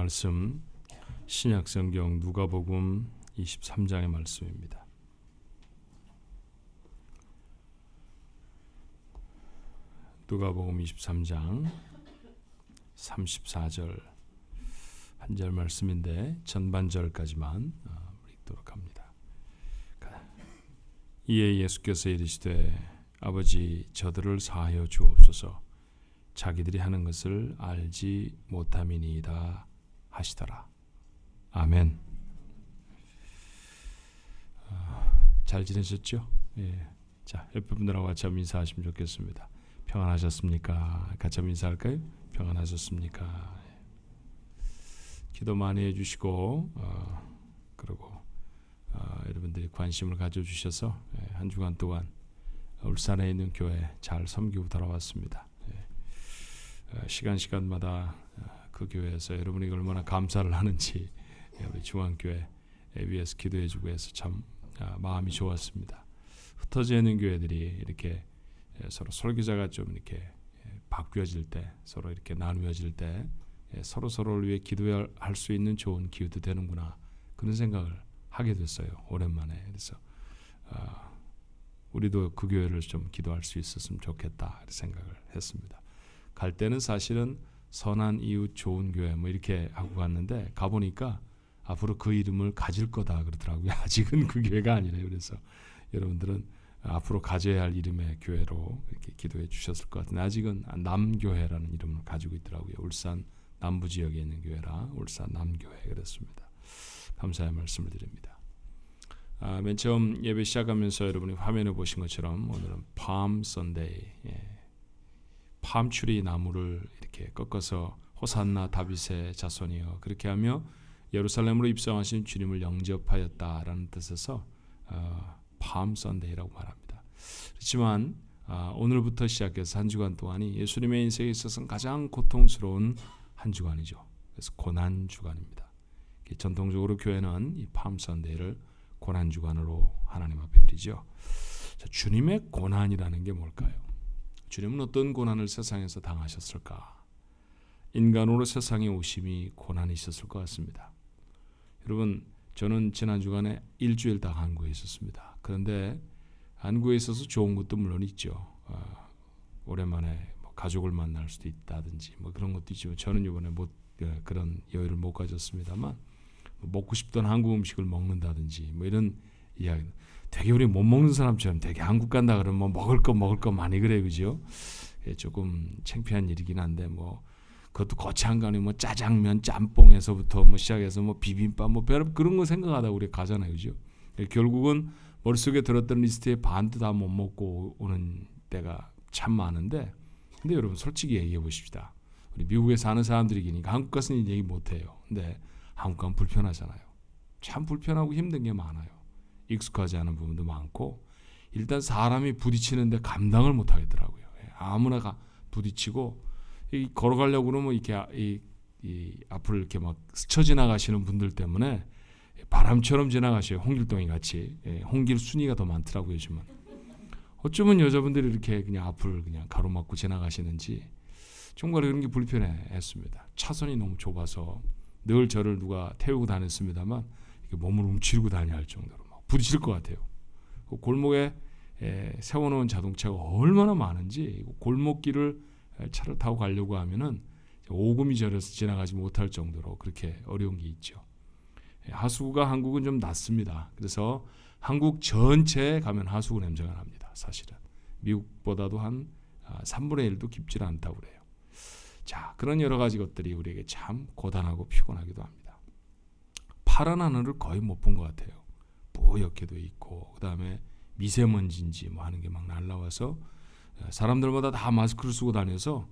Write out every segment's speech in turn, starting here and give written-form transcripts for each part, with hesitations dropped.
말씀 신약성경 누가복음 23장의 말씀입니다. 누가복음 23장 34절 한 절 말씀인데 전반절까지만 읽도록 합니다. 이에 예수께서 이르시되 아버지 저들을 사하여 주옵소서 자기들이 하는 것을 알지 못함이니이다 하시더라. 아멘. 잘 지내셨죠? 예. 자, 옆에 분들하고 같이 한번 인사하시면 좋겠습니다. 평안하셨습니까? 같이 한번 인사할까요? 평안하셨습니까? 기도 많이 해주시고 그리고 여러분들이 관심을 가져주셔서 한 주간 동안 울산에 있는 교회 잘 섬기고 돌아왔습니다. 시간마다 그 교회에서 여러분이 얼마나 감사를 하는지 우리 중앙교회 위에서 기도해주고 해서 참 마음이 좋았습니다. 흩어져 있는 교회들이 이렇게 서로 설교자가 좀 이렇게 바뀌어질 때, 서로 이렇게 나누어질 때 서로를 위해 기도할 수 있는 좋은 기회도 되는구나 그런 생각을 하게 됐어요. 오랜만에. 그래서 우리도 그 교회를 좀 기도할 수 있었으면 좋겠다 생각을 했습니다. 갈 때는 사실은 선한 이웃 좋은 교회 뭐 이렇게 하고 갔는데 가보니까 앞으로 그 이름을 가질 거다 그러더라고요. 아직은 그 교회가 아니래요. 그래서 여러분들은 앞으로 가져야 할 이름의 교회로 이렇게 기도해 주셨을 것 같은데 아직은 남교회라는 이름을 가지고 있더라고요. 울산 남부 지역에 있는 교회라 울산 남교회 그렇습니다. 감사의 말씀을 드립니다. 맨 처음 예배 시작하면서 여러분이 화면에 보신 것처럼 오늘은 팜 선데이 팜추리 나무를 이렇게 꺾어서 호산나 다윗의 자손이여 그렇게 하며 예루살렘으로 입성하신 주님을 영접하였다라는 뜻에서 팜 선데이라고 말합니다. 그렇지만 오늘부터 시작해서 한 주간 동안이 예수님의 인생에 있어서는 가장 고통스러운 한 주간이죠. 그래서 고난 주간입니다. 전통적으로 교회는 이 팜 선데이를 고난 주간으로 하나님 앞에 드리죠. 자, 주님의 고난이라는 게 뭘까요? 주님은 어떤 고난을 세상에서 당하셨을까? 인간으로 세상에 오심이 고난이 있었을 것 같습니다. 여러분, 저는 지난 주간에 일주일 다 한국에 있었습니다. 그런데 한국에 있어서 좋은 것도 물론 있죠. 오랜만에 뭐 가족을 만날 수도 있다든지 뭐 그런 것도 있지만 저는 이번에 그런 여유를 못 가졌습니다만 먹고 싶던 한국 음식을 먹는다든지 뭐 이런 이야기. 되게 우리 못 먹는 사람처럼 되게 한국 간다 그러면 뭐 먹을 거 많이 그래요, 그죠? 조금 창피한 일이긴 한데 뭐 그것도 거창한 거 아니면 뭐 짜장면, 짬뽕에서부터 뭐 시작해서 뭐 비빔밥 뭐 그런 거 생각하다 우리 가잖아요, 그죠? 결국은 머릿속에 들었던 리스트의 반도 다 못 먹고 오는 때가 참 많은데, 근데 여러분 솔직히 얘기해 보십시다. 우리 미국에 사는 사람들이니까 한국 가서는 얘기 못 해요. 근데 한국 가면 불편하잖아요. 참 불편하고 힘든 게 많아요. 익숙하지 않은 부분도 많고 일단 사람이 부딪히는데 감당을 못 하겠더라고요. 아무나 부딪히고 걸어가려고 그러면 이렇게 이 앞을 이렇게 막 스쳐 지나가시는 분들 때문에 바람처럼 지나가셔요. 홍길동이 같이. 홍길 순위가 더 많더라고요, 요즘은. 어쩌면 여자분들이 이렇게 그냥 앞을 그냥 가로막고 지나가시는지 정말 그런 게 불편했습니다. 차선이 너무 좁아서 늘 저를 누가 태우고 다녔습니다만 이렇게 몸을 움츠리고 다녀야 할 정도로 막 부딪힐 것 같아요. 그 골목에 세워놓은 자동차가 얼마나 많은지 골목길을 차를 타고 가려고 하면은 오금이 저려서 지나가지 못할 정도로 그렇게 어려운 게 있죠. 하수구가 한국은 좀 낮습니다. 그래서 한국 전체에 가면 하수구 냄새가 납니다. 사실은 미국보다도 한 3분의 1도 깊지 않다고 그래요. 자, 그런 여러 가지 것들이 우리에게 참 고단하고 피곤하기도 합니다. 파란 하늘을 거의 못 본 것 같아요. 뽀얗게도 있고 그 다음에 미세먼지인지 뭐 하는 게 막 날라와서 사람들마다 다 마스크를 쓰고 다녀서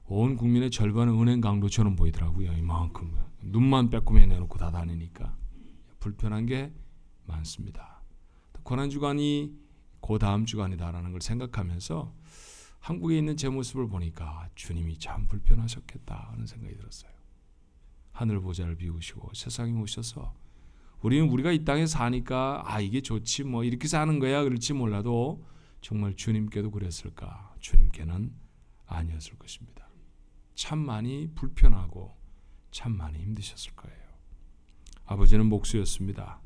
온 국민의 절반은 은행 강도처럼 보이더라고요. 이만큼 눈만 빼꼼히 내놓고 다 다니니까 불편한 게 많습니다. 고난 주간이 그 다음 주간이다라는 걸 생각하면서 한국에 있는 제 모습을 보니까 주님이 참 불편하셨겠다 하는 생각이 들었어요. 하늘 보좌를 비우시고 세상에 오셔서 우리가 이 땅에 사니까 이게 좋지 뭐 이렇게 사는 거야 그럴지 몰라도 정말 주님께도 그랬을까? 주님께는 아니었을 것입니다. 참 많이 불편하고 참 많이 힘드셨을 거예요. 아버지는 목수였습니다.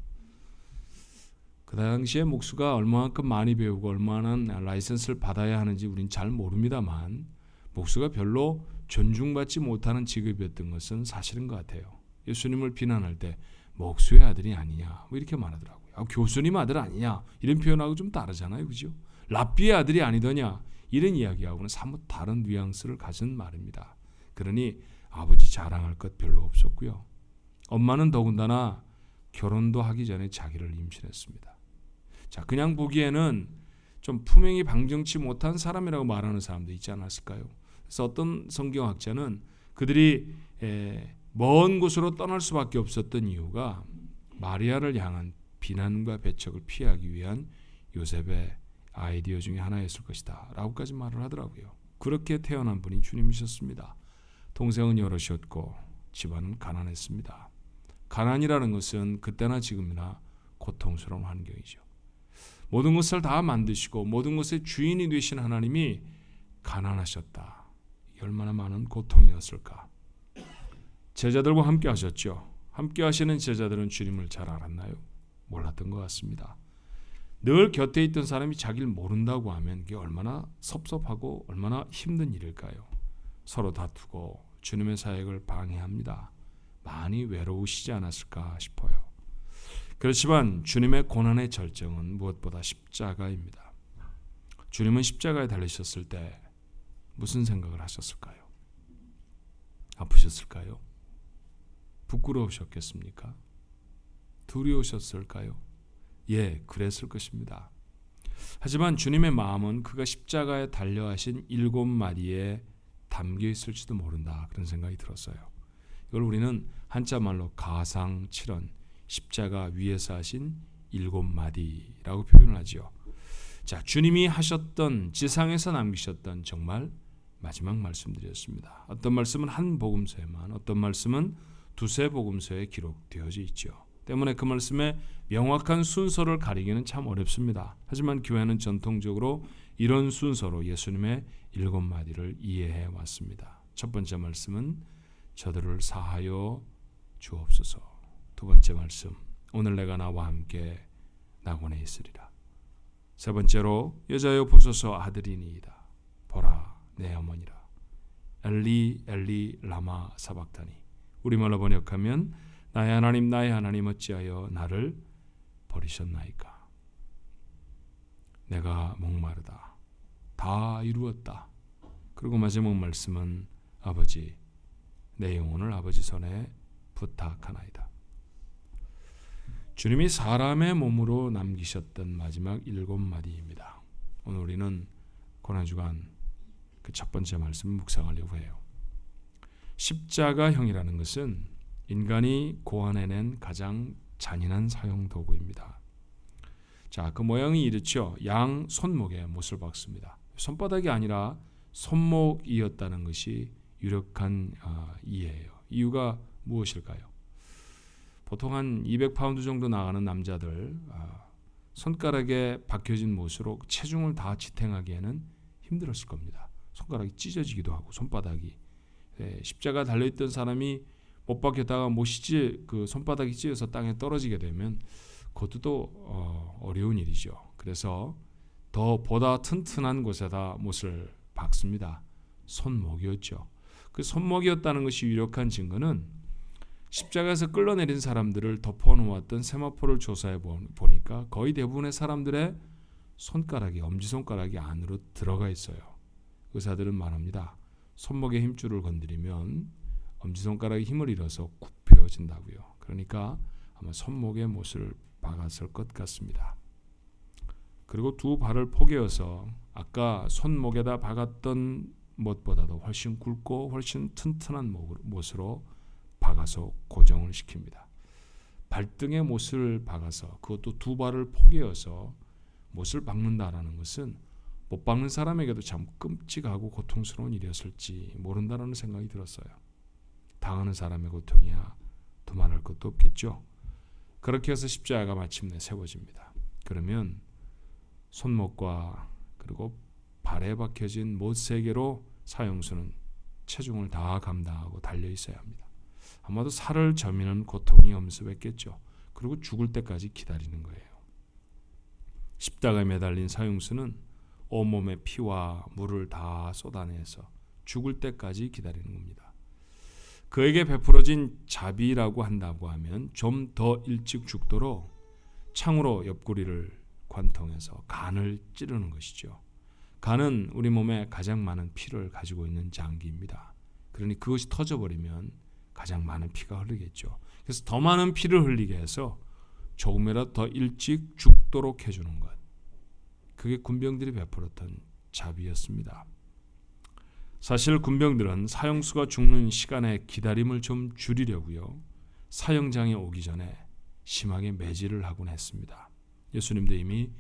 그 당시에 목수가 얼마만큼 많이 배우고 얼마나 라이선스를 받아야 하는지 우린 잘 모릅니다만 목수가 별로 존중받지 못하는 직업이었던 것은 사실인 것 같아요. 예수님을 비난할 때 목수의 아들이 아니냐 뭐 이렇게 말하더라고요. 교수님 아들 아니냐 이런 표현하고 좀 다르잖아요. 그죠? 랍비의 아들이 아니더냐 이런 이야기하고는 사뭇 다른 뉘앙스를 가진 말입니다. 그러니 아버지 자랑할 것 별로 없었고요. 엄마는 더군다나 결혼도 하기 전에 자기를 임신했습니다. 자, 그냥 보기에는 좀 품행이 방정치 못한 사람이라고 말하는 사람도 있지 않았을까요? 그래서 어떤 성경학자는 그들이 먼 곳으로 떠날 수밖에 없었던 이유가 마리아를 향한 비난과 배척을 피하기 위한 요셉의 아이디어 중에 하나였을 것이다 라고까지 말을 하더라고요. 그렇게 태어난 분이 주님이셨습니다. 동생은 여럿이었고 집안은 가난했습니다. 가난이라는 것은 그때나 지금이나 고통스러운 환경이죠. 모든 것을 다 만드시고 모든 것의 주인이 되신 하나님이 가난하셨다. 이게 얼마나 많은 고통이었을까. 제자들과 함께 하셨죠. 함께 하시는 제자들은 주님을 잘 알았나요? 몰랐던 것 같습니다. 늘 곁에 있던 사람이 자기를 모른다고 하면 그게 얼마나 섭섭하고 얼마나 힘든 일일까요? 서로 다투고 주님의 사역을 방해합니다. 많이 외로우시지 않았을까 싶어요. 그렇지만 주님의 고난의 절정은 무엇보다 십자가입니다. 주님은 십자가에 달리셨을 때 무슨 생각을 하셨을까요? 아프셨을까요? 부끄러우셨겠습니까? 두려우셨을까요? 예, 그랬을 것입니다. 하지만 주님의 마음은 그가 십자가에 달려하신 7마디에 담겨 있을지도 모른다 그런 생각이 들었어요. 이걸 우리는 한자말로 가상칠언, 십자가 위에서 하신 7마디라고 표현을 하죠. 자, 주님이 하셨던 지상에서 남기셨던 정말 마지막 말씀드렸습니다. 어떤 말씀은 한 복음서에만, 어떤 말씀은 두세 복음서에 기록되어져 있죠. 때문에 그 말씀의 명확한 순서를 가리기는 참 어렵습니다. 하지만 교회는 전통적으로 이런 순서로 예수님의 7마디를 이해해 왔습니다. 첫 번째 말씀은 저들을 사하여 주옵소서. 두 번째 말씀, 오늘 내가 나와 함께 낙원에 있으리라. 세 번째로 여자여 보소서 아들이니이다. 보라 내 어머니라. 엘리 엘리 라마 사박다니. 우리말로 번역하면 나의 하나님 어찌하여 나를 버리셨나이까. 내가 목마르다. 다 이루었다. 그리고 마지막 말씀은 아버지 내 영혼을 아버지 손에 부탁하나이다. 주님이 사람의 몸으로 남기셨던 마지막 7마디입니다. 오늘 우리는 고난주간 그 첫 번째 말씀을 묵상하려고 해요. 십자가형이라는 것은 인간이 고안해낸 가장 잔인한 사형 도구입니다. 자, 그 모양이 이렇죠. 양 손목에 못을 박습니다. 손바닥이 아니라 손목이었다는 것이 유력한 이해예요. 이유가 무엇일까요? 보통 한 200파운드 정도 나가는 남자들 손가락에 박혀진 못으로 체중을 다 지탱하기에는 힘들었을 겁니다. 손가락이 찢어지기도 하고 손바닥이 십자가 달려있던 사람이 못 박혔다가 못이 그 손바닥이 찢어서 땅에 떨어지게 되면 그것도 어려운 일이죠. 그래서 더 보다 튼튼한 곳에다 못을 박습니다. 손목이었죠. 그 손목이었다는 것이 유력한 증거는 십자가에서 끌어내린 사람들을 덮어놓았던 세마포를 조사해 보니까 거의 대부분의 사람들의 손가락이 엄지손가락이 안으로 들어가 있어요. 의사들은 말합니다. 손목의 힘줄을 건드리면 엄지손가락이 힘을 잃어서 굽혀진다고요. 그러니까 아마 손목에 못을 박았을 것 같습니다. 그리고 두 발을 포개어서 아까 손목에다 박았던 못보다도 훨씬 굵고 훨씬 튼튼한 못으로 박아서 고정을 시킵니다. 발등에 못을 박아서 그것도 두 발을 포개어서 못을 박는다라는 것은 못 박는 사람에게도 참 끔찍하고 고통스러운 일이었을지 모른다라는 생각이 들었어요. 당하는 사람의 고통이야 두말할 것도 없겠죠. 그렇게 해서 십자가가 마침내 세워집니다. 그러면 손목과 그리고 발에 박혀진 못 세 개로 사형수는 체중을 다 감당하고 달려 있어야 합니다. 아마도 살을 저미는 고통이 엄습했겠죠. 그리고 죽을 때까지 기다리는 거예요. 십자가에 매달린 사형수는 온몸에 피와 물을 다 쏟아내서 죽을 때까지 기다리는 겁니다. 그에게 베풀어진 자비라고 한다고 하면 좀 더 일찍 죽도록 창으로 옆구리를 관통해서 간을 찌르는 것이죠. 간은 우리 몸에 가장 많은 피를 가지고 있는 장기입니다. 그러니 그것이 터져버리면 가장 많은 피가 흐르겠죠. 그래서 더 많은 피를 흘리게 해서 조금이라도 더 일찍 죽도록 해주는 것. 그게 군병들이 베풀었던 자비였습니다. 사실 군병들은 사형수가 죽는 시간의 기다림을 좀 줄이려고요. 사형장에 오기 전에 심하게 매질을 하곤 했습니다. 예수님도 이미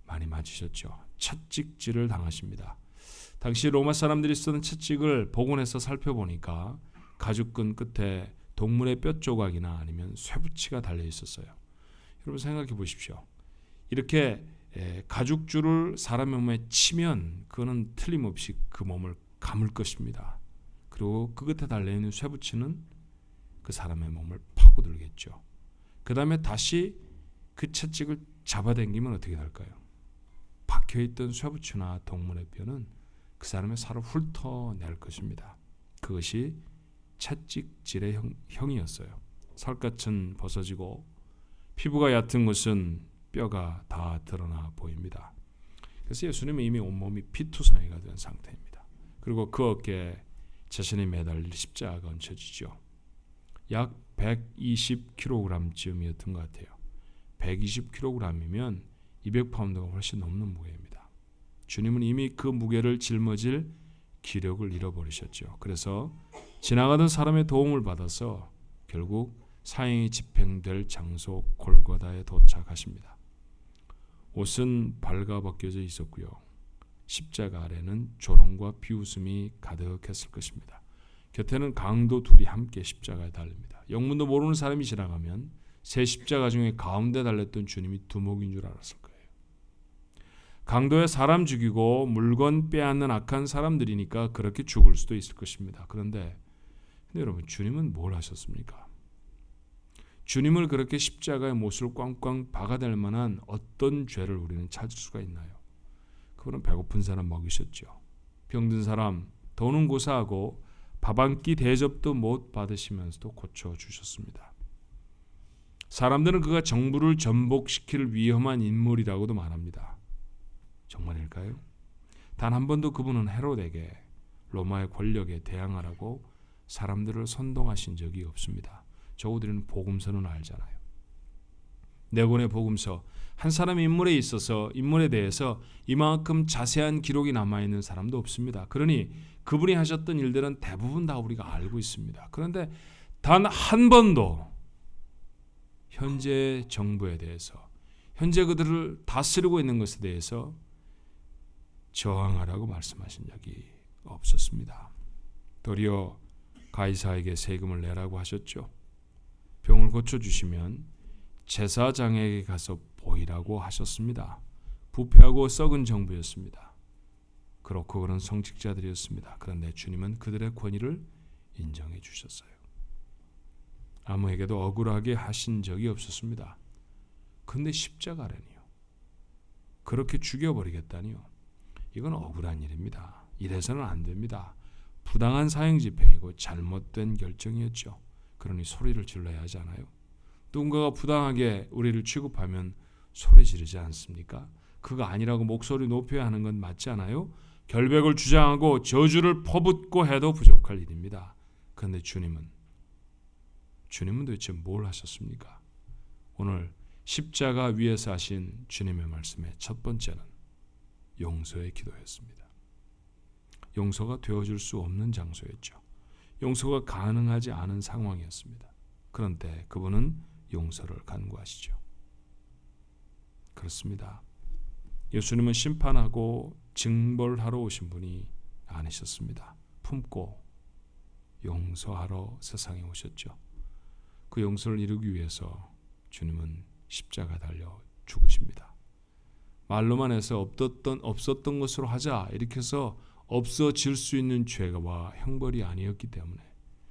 많이 맞으셨죠. 채찍질을 당하십니다. 당시 로마 사람들이 쓰는 채찍을 복원해서 살펴보니까 가죽끈 끝에 동물의 뼈 조각이나 아니면 쇠붙이가 달려 있었어요. 여러분 생각해 보십시오. 이렇게 가죽줄을 사람의 몸에 치면 그거는 틀림없이 그 몸을 감을 것입니다. 그리고 그 끝에 달려있는 쇠붙이는 그 사람의 몸을 파고들겠죠. 그 다음에 다시 그 채찍을 잡아당기면 어떻게 될까요? 박혀있던 쇠붙이나 동물의 뼈는 그 사람의 살을 훑어낼 것입니다. 그것이 채찍질의 형이었어요. 살갗은 벗어지고 피부가 얕은 것은 뼈가 다 드러나 보입니다. 그래서 예수님은 이미 온몸이 피투성이가 된 상태입니다. 그리고 그 어깨에 자신이 매달릴 십자가가 얹혀지죠. 약 120kg쯤이었던 것 같아요. 120kg이면 200파운드가 훨씬 넘는 무게입니다. 주님은 이미 그 무게를 짊어질 기력을 잃어버리셨죠. 그래서 지나가던 사람의 도움을 받아서 결국 사형이 집행될 장소 골고다에 도착하십니다. 옷은 발가벗겨져 있었고요. 십자가 아래는 조롱과 비웃음이 가득했을 것입니다. 곁에는 강도 둘이 함께 십자가에 달립니다. 영문도 모르는 사람이 지나가면 세 십자가 중에 가운데 달렸던 주님이 두목인 줄 알았을 거예요. 강도에 사람 죽이고 물건 빼앗는 악한 사람들이니까 그렇게 죽을 수도 있을 것입니다. 그런데 여러분, 주님은 뭘 하셨습니까? 주님을 그렇게 십자가에 못을 꽝꽝 박아댈 만한 어떤 죄를 우리는 찾을 수가 있나요? 그분은 배고픈 사람 먹이셨죠. 병든 사람 더는 고사하고 밥 한 끼 대접도 못 받으시면서도 고쳐주셨습니다. 사람들은 그가 정부를 전복시킬 위험한 인물이라고도 말합니다. 정말일까요? 단 한 번도 그분은 헤롯에게 로마의 권력에 대항하라고 사람들을 선동하신 적이 없습니다. 저우들은 복음서는 알잖아요. 네 권의 복음서, 한 사람의 인물에 대해서 이만큼 자세한 기록이 남아있는 사람도 없습니다. 그러니 그분이 하셨던 일들은 대부분 다 우리가 알고 있습니다. 그런데 단 한 번도 현재 정부에 대해서, 현재 그들을 다스리고 있는 것에 대해서 저항하라고 말씀하신 적이 없었습니다. 도리어 가이사에게 세금을 내라고 하셨죠. 병을 고쳐주시면 제사장에게 가서 보이라고 하셨습니다. 부패하고 썩은 정부였습니다. 그렇고 그런 성직자들이었습니다. 그런데 주님은 그들의 권위를 인정해 주셨어요. 아무에게도 억울하게 하신 적이 없었습니다. 그런데 십자가라니요. 그렇게 죽여버리겠다니요. 이건 억울한 일입니다. 이래서는 안 됩니다. 부당한 사형 집행이고 잘못된 결정이었죠. 그러니 소리를 질러야 하지 않아요? 누군가가 부당하게 우리를 취급하면 소리 지르지 않습니까? 그거 아니라고 목소리 높여야 하는 건 맞지 않아요? 결백을 주장하고 저주를 퍼붓고 해도 부족할 일입니다. 그런데 주님은 도대체 뭘 하셨습니까? 오늘 십자가 위에서 하신 주님의 말씀의 첫 번째는 용서의 기도였습니다. 용서가 되어줄 수 없는 장소였죠. 용서가 가능하지 않은 상황이었습니다. 그런데 그분은 용서를 간구하시죠. 그렇습니다. 예수님은 심판하고 징벌하러 오신 분이 아니셨습니다. 품고 용서하러 세상에 오셨죠. 그 용서를 이루기 위해서 주님은 십자가 달려 죽으십니다. 말로만 해서 없었던 것으로 하자 이렇게 해서 없어질 수 있는 죄와 형벌이 아니었기 때문에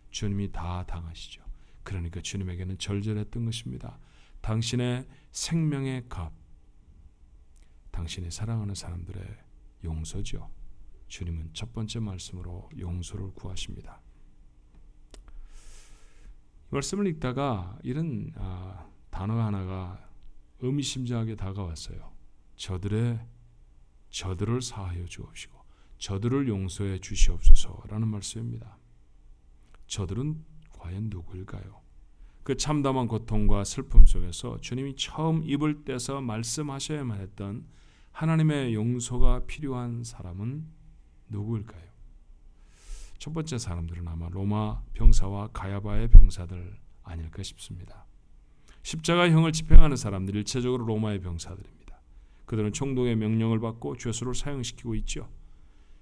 주님이 다 당하시죠. 그러니까 주님에게는 절절했던 것입니다. 당신의 생명의 값, 당신이 사랑하는 사람들의 용서죠. 주님은 첫 번째 말씀으로 용서를 구하십니다. 이 말씀을 읽다가 이런 단어 하나가 의미심장하게 다가왔어요. 저들을 사하여 주옵시고 저들을 용서해 주시옵소서라는 말씀입니다. 저들은 과연 누구일까요? 그 참담한 고통과 슬픔 속에서 주님이 처음 입을 떼서 말씀하셔야만 했던 하나님의 용서가 필요한 사람은 누구일까요? 첫 번째 사람들은 아마 로마 병사와 가야바의 병사들 아닐까 싶습니다. 십자가형을 집행하는 사람들, 일체적으로 로마의 병사들입니다. 그들은 총독의 명령을 받고 죄수를 사형시키고 있죠.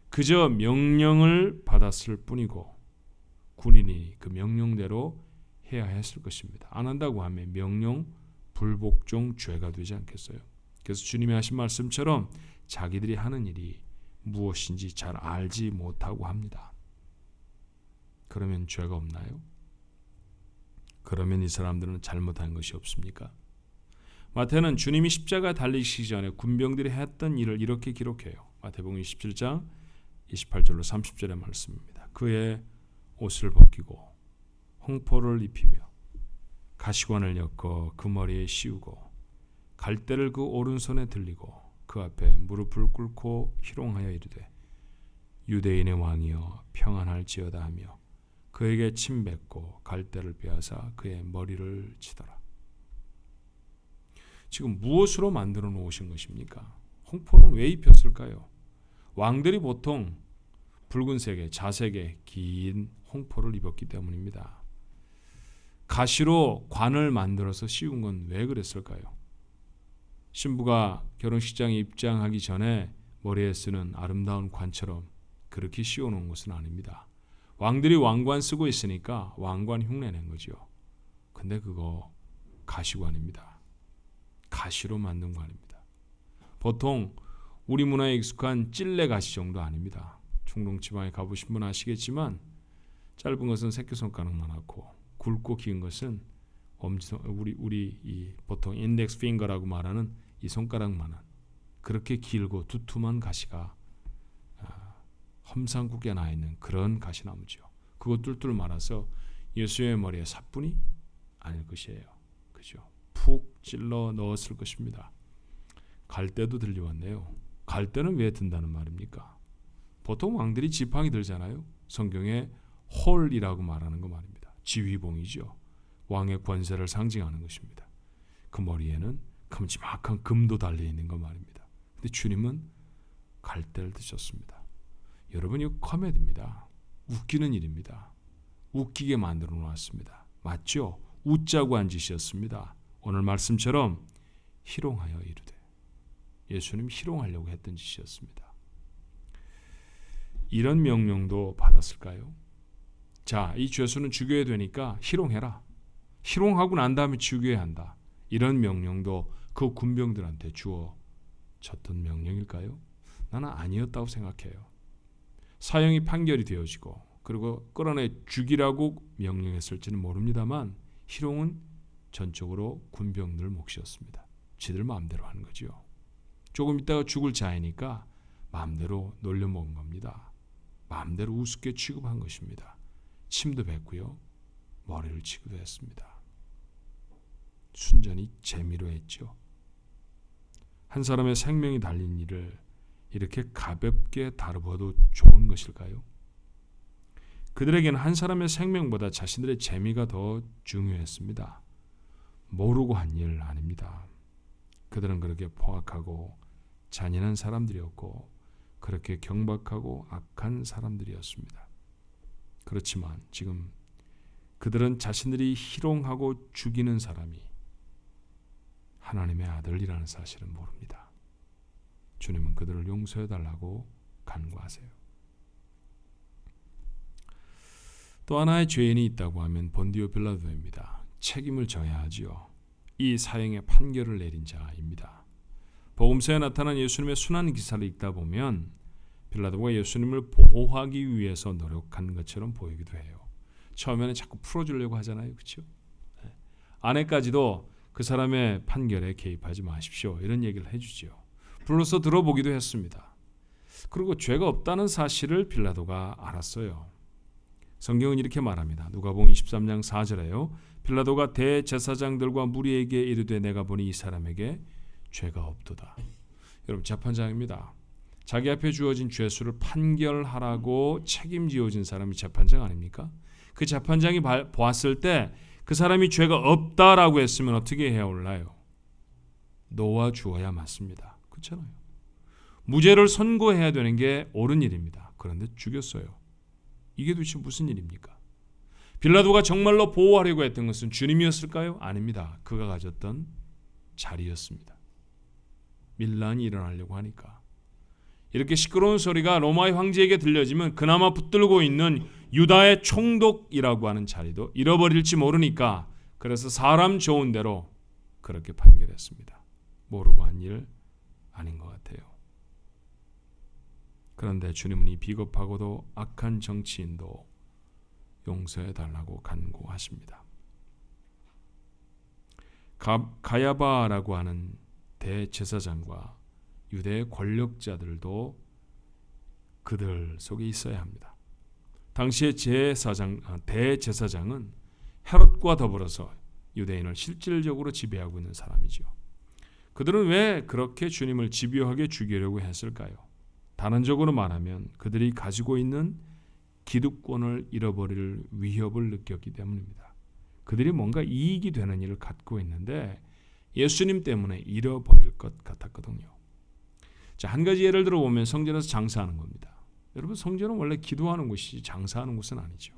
그저 명령을 받았을 뿐이고 군인이 그 명령대로 해야 했을 것입니다. 안 한다고 하면 명령 불복종 죄가 되지 않겠어요? 그래서 주님이 하신 말씀처럼 자기들이 하는 일이 무엇인지 잘 알지 못하고 합니다. 그러면 죄가 없나요? 그러면 이 사람들은 잘못한 것이 없습니까? 마태는 주님이 십자가 달리시기 전에 군병들이 했던 일을 이렇게 기록해요. 마태복음 27장 28절로 30절의 말씀입니다. 그의 옷을 벗기고 홍포를 입히며 가시관을 엮어 그 머리에 씌우고 갈대를 그 오른손에 들리고 그 앞에 무릎을 꿇고 희롱하여 이르되 유대인의 왕이여 평안할지어다 하며 그에게 침 뱉고 갈대를 빼앗아 그의 머리를 치더라. 지금 무엇으로 만들어 놓으신 것입니까? 홍포는 왜 입혔을까요? 왕들이 보통 붉은색의 자색의 긴 홍포를 입었기 때문입니다. 가시로 관을 만들어서 씌운 건 왜 그랬을까요? 신부가 결혼식장에 입장하기 전에 머리에 쓰는 아름다운 관처럼 그렇게 씌워놓은 것은 아닙니다. 왕들이 왕관 쓰고 있으니까 왕관 흉내낸 거죠. 근데 그거 가시관입니다. 가시로 만든 관입니다. 보통 우리 문화에 익숙한 찔레 가시 정도 아닙니다. 중동 지방에 가보신 분 아시겠지만 짧은 것은 새끼손가락만 하고 굵고 긴 것은 우리 이 보통 인덱스 핑거라고 말하는 이 손가락만한 그렇게 길고 두툼한 가시가 험상궂게 나 있는 그런 가시나무죠. 그거 뚫뚫 말아서 예수의 머리에 사뿐이 아닐 것이에요. 그죠? 푹 찔러 넣었을 것입니다. 갈대도 들려왔네요. 갈대는 왜 든다는 말입니까? 보통 왕들이 지팡이 들잖아요. 성경에 홀이라고 말하는 거 말입니다. 지휘봉이죠. 왕의 권세를 상징하는 것입니다. 그 머리에는 큼지막한 금도 달려있는 거 말입니다. 근데 주님은 갈대를 드셨습니다. 여러분 이거 코미디입니다. 웃기는 일입니다. 웃기게 만들어 놓았습니다. 맞죠? 웃자고 한 짓이었습니다. 오늘 말씀처럼 희롱하여 이르되 예수님 희롱하려고 했던 짓이었습니다. 이런 명령도 받았을까요? 자, 이 죄수는 죽여야 되니까 희롱해라. 희롱하고 난 다음에 죽여야 한다. 이런 명령도 그 군병들한테 주어졌던 명령일까요? 나는 아니었다고 생각해요. 사형이 판결이 되어지고 그리고 끌어내 죽이라고 명령했을지는 모릅니다만 희롱은 전적으로 군병들 몫이었습니다. 지들 마음대로 하는 거죠. 조금 있다가 죽을 자이니까 마음대로 놀려먹은 겁니다. 마음대로 우습게 취급한 것입니다. 침도 뱉고요. 머리를 치기도 했습니다. 순전히 재미로 했죠. 한 사람의 생명이 달린 일을 이렇게 가볍게 다루어도 좋은 것일까요? 그들에게는 한 사람의 생명보다 자신들의 재미가 더 중요했습니다. 모르고 한 일 아닙니다. 그들은 그렇게 포악하고 잔인한 사람들이었고 그렇게 경박하고 악한 사람들이었습니다. 그렇지만 지금 그들은 자신들이 희롱하고 죽이는 사람이 하나님의 아들이라는 사실을 모릅니다. 주님은 그들을 용서해달라고 간구하세요. 또 하나의 죄인이 있다고 하면 본디오 빌라도입니다. 책임을 져야 하지요. 이 사형의 판결을 내린 자입니다. 복음서에 나타난 예수님의 순환 기사를 읽다 보면 빌라도가 예수님을 보호하기 위해서 노력한 것처럼 보이기도 해요. 처음에는 자꾸 풀어주려고 하잖아요. 그렇죠? 아내까지도 그 사람의 판결에 개입하지 마십시오. 이런 얘기를 해주지요. 불러서 들어보기도 했습니다. 그리고 죄가 없다는 사실을 빌라도가 알았어요. 성경은 이렇게 말합니다. 누가복음 23장 4절에요. 빌라도가 대제사장들과 무리에게 이르되 내가 보니 이 사람에게 죄가 없도다. 여러분, 재판장입니다. 자기 앞에 주어진 죄수를 판결하라고 책임지어진 사람이 재판장 아닙니까? 그 재판장이 보았을 때 그 사람이 죄가 없다라고 했으면 어떻게 해야 올라요? 놓아주어야 맞습니다. 그렇잖아요. 무죄를 선고해야 되는 게 옳은 일입니다. 그런데 죽였어요. 이게 도대체 무슨 일입니까? 빌라도가 정말로 보호하려고 했던 것은 주님이었을까요? 아닙니다. 그가 가졌던 자리였습니다. 밀란이 일어나려고 하니까. 이렇게 시끄러운 소리가 로마의 황제에게 들려지면 그나마 붙들고 있는 유다의 총독이라고 하는 자리도 잃어버릴지 모르니까 그래서 사람 좋은 대로 그렇게 판결했습니다. 모르고 한 일 아닌 것 같아요. 그런데 주님은 이 비겁하고도 악한 정치인도 용서해 달라고 간구하십니다. 가야바라고 하는 대제사장과 유대의 권력자들도 그들 속에 있어야 합니다. 당시의 대제사장은 헤롯과 더불어서 유대인을 실질적으로 지배하고 있는 사람이죠. 그들은 왜 그렇게 주님을 집요하게 죽이려고 했을까요? 단언적으로 말하면 그들이 가지고 있는 기득권을 잃어버릴 위협을 느꼈기 때문입니다. 그들이 뭔가 이익이 되는 일을 갖고 있는데 예수님 때문에 잃어버릴 것 같았거든요. 자, 한 가지 예를 들어보면 성전에서 장사하는 겁니다. 여러분, 성전은 원래 기도하는 곳이지 장사하는 곳은 아니죠.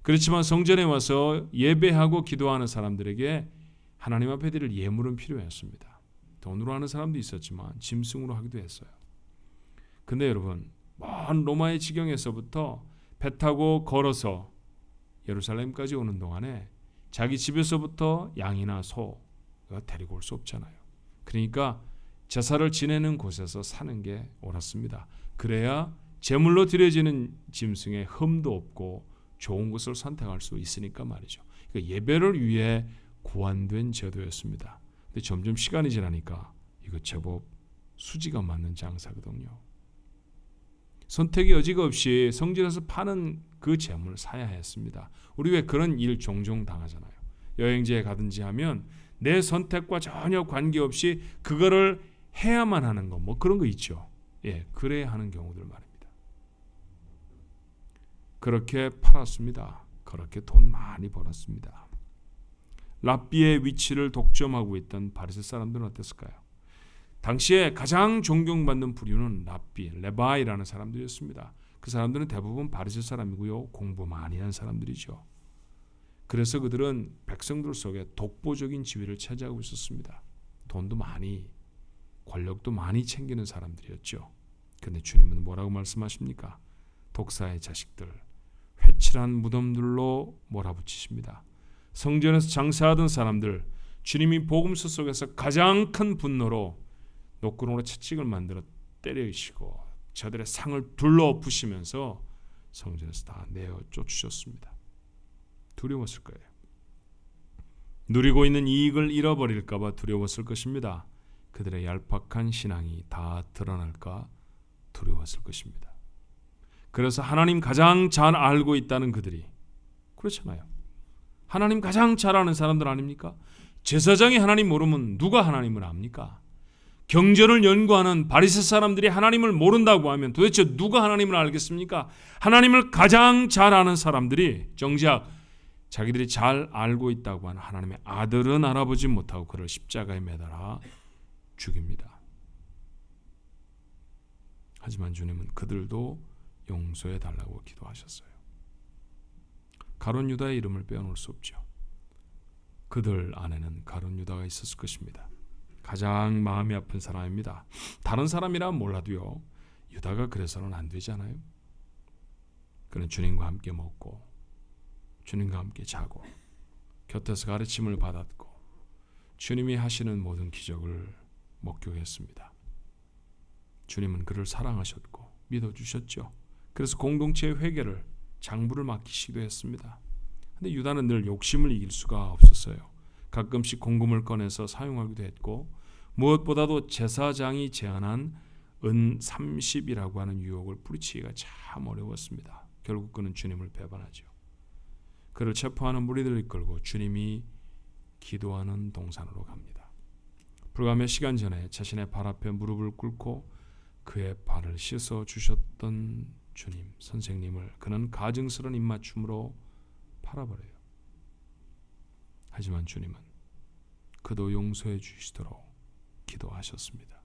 그렇지만 성전에 와서 예배하고 기도하는 사람들에게 하나님 앞에 드릴 예물은 필요했습니다. 돈으로 하는 사람도 있었지만 짐승으로 하기도 했어요. 근데 여러분, 먼 로마의 지경에서부터 배 타고 걸어서 예루살렘까지 오는 동안에 자기 집에서부터 양이나 소가 데리고 올 수 없잖아요. 그러니까 제사를 지내는 곳에서 사는 게 옳았습니다. 그래야 제물로 드려지는 짐승의 흠도 없고 좋은 곳을 선택할 수 있으니까 말이죠. 그러니까 예배를 위해 고안된 제도였습니다. 근데 점점 시간이 지나니까 이거 제법 수지가 맞는 장사거든요. 선택의 여지가 없이 성전에서 파는 그 제물을 사야 했습니다. 우리 왜 그런 일 종종 당하잖아요. 여행지에 가든지 하면 내 선택과 전혀 관계없이 그거를 해야만 하는 거, 뭐 그런 거 있죠. 예, 그래야 하는 경우들 말입니다. 그렇게 팔았습니다. 그렇게 돈 많이 벌었습니다. 랍비의 위치를 독점하고 있던 바리새 사람들은 어땠을까요? 당시에 가장 존경받는 부류는 랍비, 레바이라는 사람들이었습니다. 그 사람들은 대부분 바리새 사람이고요. 공부 많이 한 사람들이죠. 그래서 그들은 백성들 속에 독보적인 지위를 차지하고 있었습니다. 돈도 많이, 권력도 많이 챙기는 사람들이었죠. 그런데 주님은 뭐라고 말씀하십니까? 독사의 자식들, 회칠한 무덤들로 몰아붙이십니다. 성전에서 장사하던 사람들, 주님이 복음서 속에서 가장 큰 분노로 노끈으로 채찍을 만들어 때리시고 저들의 상을 둘러엎으시면서 성전에서 다 내어 쫓으셨습니다. 두려웠을 거예요. 누리고 있는 이익을 잃어버릴까 봐 두려웠을 것입니다. 그들의 얄팍한 신앙이 다 드러날까 두려웠을 것입니다. 그래서 하나님 가장 잘 알고 있다는 그들이, 그렇잖아요. 하나님 가장 잘 아는 사람들 아닙니까? 제사장이 하나님 모르면 누가 하나님을 압니까? 경전을 연구하는 바리새 사람들이 하나님을 모른다고 하면 도대체 누가 하나님을 알겠습니까? 하나님을 가장 잘 아는 사람들이 정작 자기들이 잘 알고 있다고 하는 하나님의 아들은 알아보지 못하고 그를 십자가에 매달아 죽입니다. 하지만 주님은 그들도 용서해 달라고 기도하셨어요. 가룟 유다의 이름을 빼어놓을 수 없죠. 그들 안에는 가룟 유다가 있었을 것입니다. 가장 마음이 아픈 사람입니다. 다른 사람이라 몰라도요, 유다가 그래서는 안 되잖아요. 그는 주님과 함께 먹고 주님과 함께 자고 곁에서 가르침을 받았고 주님이 하시는 모든 기적을 목격했습니다. 주님은 그를 사랑하셨고 믿어주셨죠. 그래서 공동체의 회개를, 장부를 맡기시기도 했습니다. 근데 유다는 늘 욕심을 이길 수가 없었어요. 가끔씩 공금을 꺼내서 사용하기도 했고, 무엇보다도 제사장이 제안한 은 30이라고 하는 유혹을 뿌리치기가 참 어려웠습니다. 결국 그는 주님을 배반하죠. 그를 체포하는 무리들을 이끌고 주님이 기도하는 동산으로 갑니다. 불과 몇 시간 전에 자신의 발 앞에 무릎을 꿇고 그의 발을 씻어 주셨던 주님, 선생님을 그는 가증스러운 입맞춤으로 팔아버려요. 하지만 주님은 그도 용서해 주시도록 기도하셨습니다.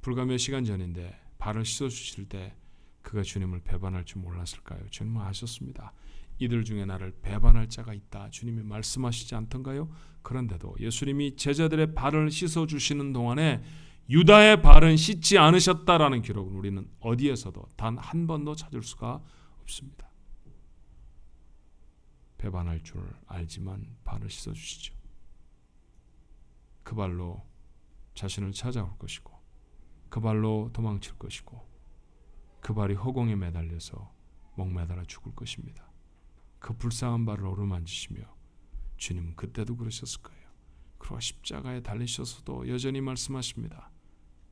불과 몇 시간 전인데 발을 씻어 주실 때 그가 주님을 배반할 줄 몰랐을까요? 주님은 아셨습니다. 이들 중에 나를 배반할 자가 있다. 주님이 말씀하시지 않던가요? 그런데도 예수님이 제자들의 발을 씻어 주시는 동안에 유다의 발은 씻지 않으셨다라는 기록은 우리는 어디에서도 단 한 번도 찾을 수가 없습니다. 배반할 줄 알지만 발을 씻어 주시죠. 그 발로 자신을 찾아올 것이고, 그 발로 도망칠 것이고, 그 발이 허공에 매달려서 목매달아 죽을 것입니다. 그 불쌍한 발을 어루만지시며 주님은 그때도 그러셨을 거예요. 그러나 십자가에 달리셔서도 여전히 말씀하십니다.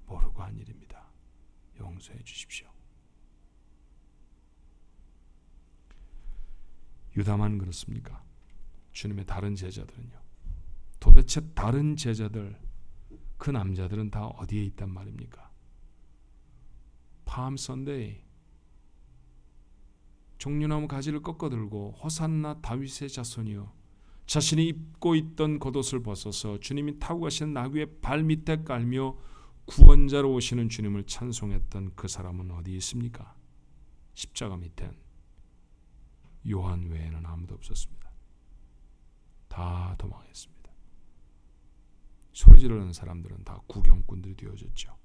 모르고 한 일입니다. 용서해 주십시오. 유다만 그렇습니까? 주님의 다른 제자들은요? 도대체 다른 제자들, 그 남자들은 다 어디에 있단 말입니까? 팜 선데이, 종려나무 가지를 꺾어들고 호산나 다윗의 자손이여, 자신이 입고 있던 겉옷을 벗어서 주님이 타고 가시는 나귀의 발 밑에 깔며 구원자로 오시는 주님을 찬송했던 그 사람은 어디 있습니까? 십자가 밑엔 요한 외에는 아무도 없었습니다. 다 도망했습니다. 소리 지르는 사람들은 다 구경꾼들이 되어졌죠.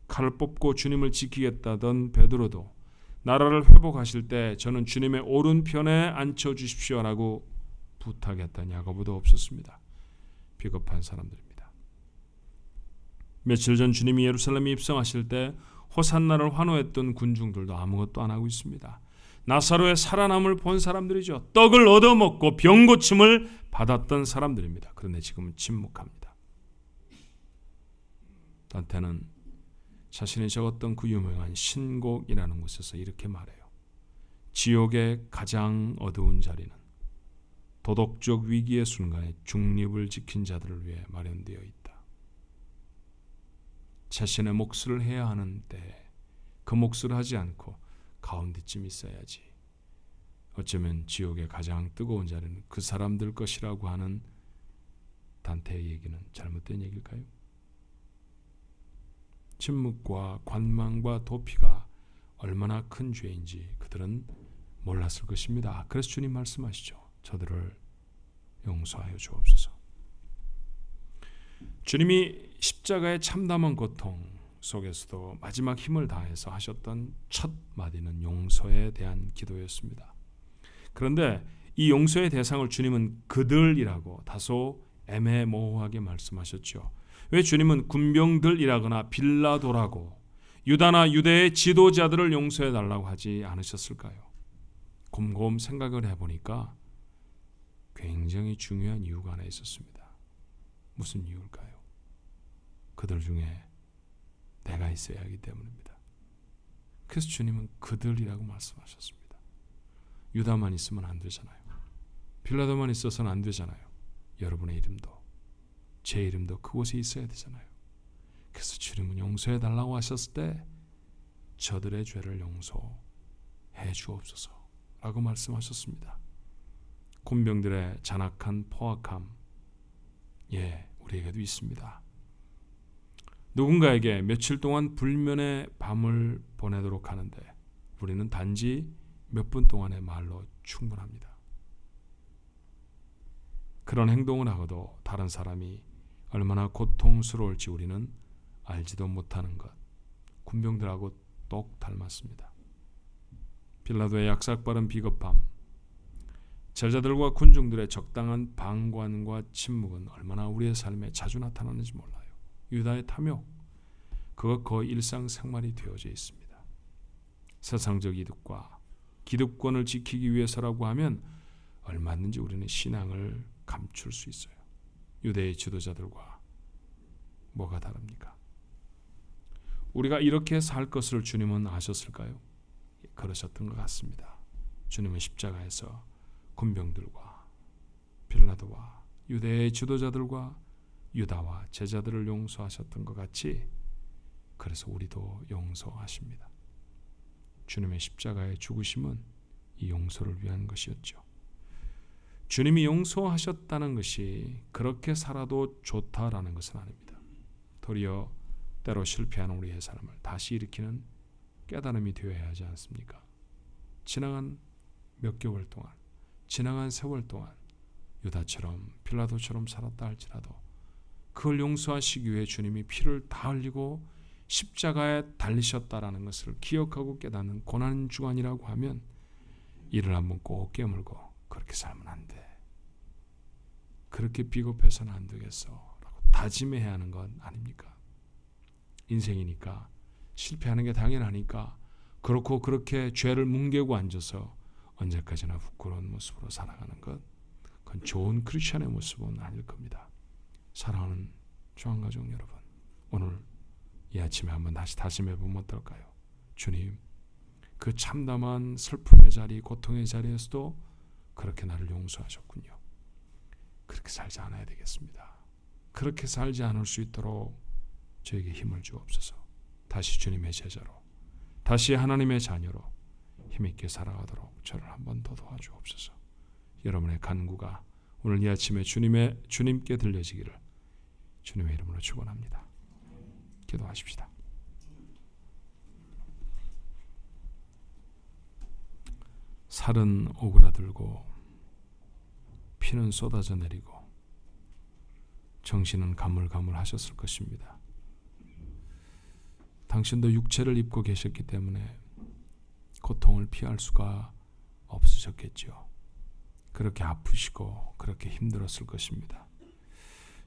칼을 뽑고 주님을 지키겠다던 베드로도 나라를 회복하실 때 저는 주님의 오른편에 앉혀주십시오라고 부탁했던 야고보도 없었습니다. 비겁한 사람들입니다. 며칠 전 주님이 예루살렘에 입성하실 때 호산나를 환호했던 군중들도 아무것도 안 하고 있습니다. 나사로의 살아남을 본 사람들이죠. 떡을 얻어먹고 병 고침을 받았던 사람들입니다. 그런데 지금은 침묵합니다. 단테는 자신이 적었던 그 유명한 신곡이라는 곳에서 이렇게 말해요. 지옥의 가장 어두운 자리는 도덕적 위기의 순간에 중립을 지킨 자들을 위해 마련되어 있다. 자신의 몫을 해야 하는 때에 그 몫을 하지 않고 가운데쯤 있어야지. 어쩌면 지옥의 가장 뜨거운 자리는 그 사람들 것이라고 하는 단테의 얘기는 잘못된 얘기일까요? 침묵과 관망과 도피가 얼마나 큰 죄인지 그들은 몰랐을 것입니다. 그래서 주님 말씀하시죠. 저들을 용서하여 주옵소서. 주님이 십자가의 참담한 고통 속에서도 마지막 힘을 다해서 하셨던 첫 마디는 용서에 대한 기도였습니다. 그런데 이 용서의 대상을 주님은 그들이라고 다소 애매모호하게 말씀하셨죠. 왜 주님은 군병들이라거나 빌라도라고 유다나 유대의 지도자들을 용서해 달라고 하지 않으셨을까요? 곰곰 생각을 해보니까 굉장히 중요한 이유가 하나 있었습니다. 무슨 이유일까요? 그들 중에 내가 있어야 하기 때문입니다. 그래서 주님은 그들이라고 말씀하셨습니다. 유다만 있으면 안 되잖아요. 빌라도만 있어서는 안 되잖아요. 여러분의 이름도 제 이름도 그곳에 있어야 되잖아요. 그래서 주님은 용서해 달라고 하셨을 때 저들의 죄를 용서해 주옵소서 라고 말씀하셨습니다. 군병들의 잔악한 포악함, 우리에게도 있습니다. 누군가에게 며칠 동안 불면의 밤을 보내도록 하는데 우리는 단지 몇 분 동안의 말로 충분합니다. 그런 행동을 하고도 다른 사람이 얼마나 고통스러울지 우리는 알지도 못하는 것. 군병들하고 똑 닮았습니다. 빌라도의 약삭빠른 비겁함, 제자들과 군중들의 적당한 방관과 침묵은 얼마나 우리의 삶에 자주 나타나는지 몰라요. 유다의 탐욕, 그것 거의 일상생활이 되어져 있습니다. 세상적 이득과 기득권을 지키기 위해서라고 하면 얼마든지 우리는 신앙을 감출 수 있어요. 유대의 지도자들과 뭐가 다릅니까? 우리가 이렇게 살 것을 주님은 아셨을까요? 그러셨던 것 같습니다. 주님은 십자가에서 군병들과 빌라도와 유대의 지도자들과 유다와 제자들을 용서하셨던 것 같이 그래서 우리도 용서하십니다. 주님의 십자가의 죽으심은 이 용서를 위한 것이었죠. 주님이 용서하셨다는 것이 그렇게 살아도 좋다라는 것은 아닙니다. 도리어 때로 실패하는 우리의 삶을 다시 일으키는 깨달음이 되어야 하지 않습니까? 지나간 몇 개월 동안, 지나간 세월 동안 유다처럼 빌라도처럼 살았다 할지라도 그걸 용서하시기 위해 주님이 피를 다 흘리고 십자가에 달리셨다라는 것을 기억하고 깨닫는 고난주간이라고 하면 이를 한번 꼭 깨물고 그렇게 살면 안 돼. 그렇게 비겁해서는 안 되겠어 라고 다짐해야 하는 건 아닙니까? 인생이니까 실패하는 게 당연하니까 그렇고 그렇게 죄를 뭉개고 앉아서 언제까지나 부끄러운 모습으로 살아가는 것, 그건 좋은 크리스천의 모습은 아닐 겁니다. 사랑하는 조항가족 여러분, 오늘 이 아침에 한번 다시 다짐해보면 어떨까요? 주님, 그 참담한 슬픔의 자리, 고통의 자리에서도 그렇게 나를 용서하셨군요. 그렇게 살지 않아야 되겠습니다. 그렇게 살지 않을 수 있도록 저에게 힘을 주옵소서. 다시 주님의 제자로, 다시 하나님의 자녀로 힘있게 살아가도록 저를 한 번 더 도와주옵소서. 여러분의 간구가 오늘 이 아침에 주님께 들려지기를 주님의 이름으로 축원합니다. 기도하십시다. 살은 오그라들고 피는 쏟아져 내리고 정신은 가물가물하셨을 것입니다. 당신도 육체를 입고 계셨기 때문에 고통을 피할 수가 없으셨겠죠. 그렇게 아프시고 그렇게 힘들었을 것입니다.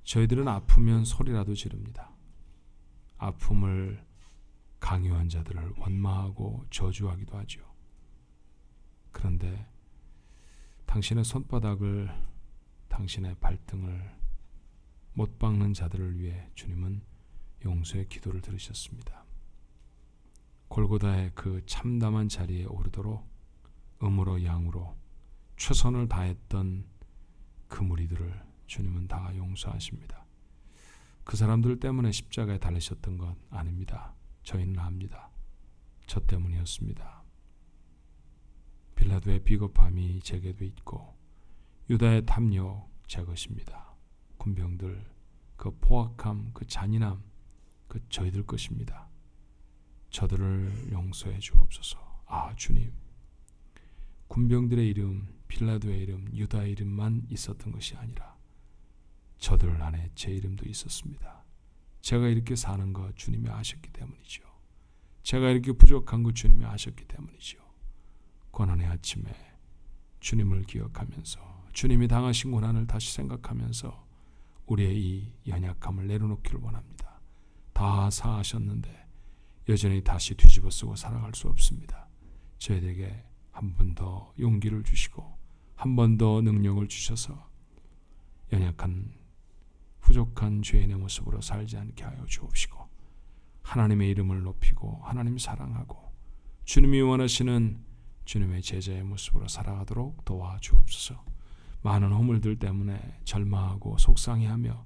저희들은 아프면 소리라도 지릅니다. 아픔을 강요한 자들을 원망하고 저주하기도 하죠. 그런데 당신의 손바닥을, 당신의 발등을 못 박는 자들을 위해 주님은 용서의 기도를 들으셨습니다. 골고다의 그 참담한 자리에 오르도록 음으로 양으로 최선을 다했던 그 무리들을 주님은 다 용서하십니다. 그 사람들 때문에 십자가에 달리셨던 것 아닙니다. 저희는 압니다. 저 때문이었습니다. 빌라도의 비겁함이 제게도 있고 유다의 탐욕 제 것입니다. 군병들 그 포악함, 그 잔인함 그 저희들 것입니다. 저들을 용서해 주옵소서. 아 주님, 군병들의 이름, 빌라도의 이름, 유다의 이름만 있었던 것이 아니라 저들 안에 제 이름도 있었습니다. 제가 이렇게 사는 것 주님이 아셨기 때문이죠. 제가 이렇게 부족한 것 주님이 아셨기 때문이죠. 고난의 아침에 주님을 기억하면서 주님이 당하신 고난을 다시 생각하면서 우리의 이 연약함을 내려놓기를 원합니다. 다 사하셨는데 여전히 다시 뒤집어 쓰고 살아갈 수 없습니다. 저희에게 한 번 더 용기를 주시고 한 번 더 능력을 주셔서 연약한 부족한 죄인의 모습으로 살지 않게 하여 주옵시고 하나님의 이름을 높이고 하나님 사랑하고 주님이 원하시는 주님의 제자의 모습으로 살아가도록 도와주옵소서. 많은 허물들 때문에 절망하고 속상해하며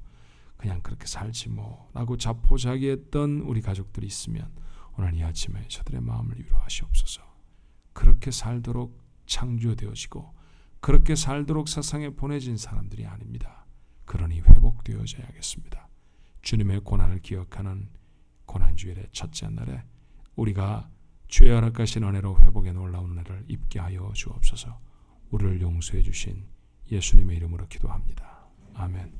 그냥 그렇게 살지 뭐라고 자포자기했던 우리 가족들이 있으면 오늘 이 아침에 저들의 마음을 위로하시옵소서. 그렇게 살도록 창조되어지고 그렇게 살도록 세상에 보내진 사람들이 아닙니다. 그러니 회복되어져야겠습니다. 주님의 고난을 기억하는 고난주일의 첫째 날에 우리가 주의 허락하신 은혜로 회복의 놀라운 은혜를 입게 하여 주옵소서. 우리를 용서해 주신 예수님의 이름으로 기도합니다. 아멘.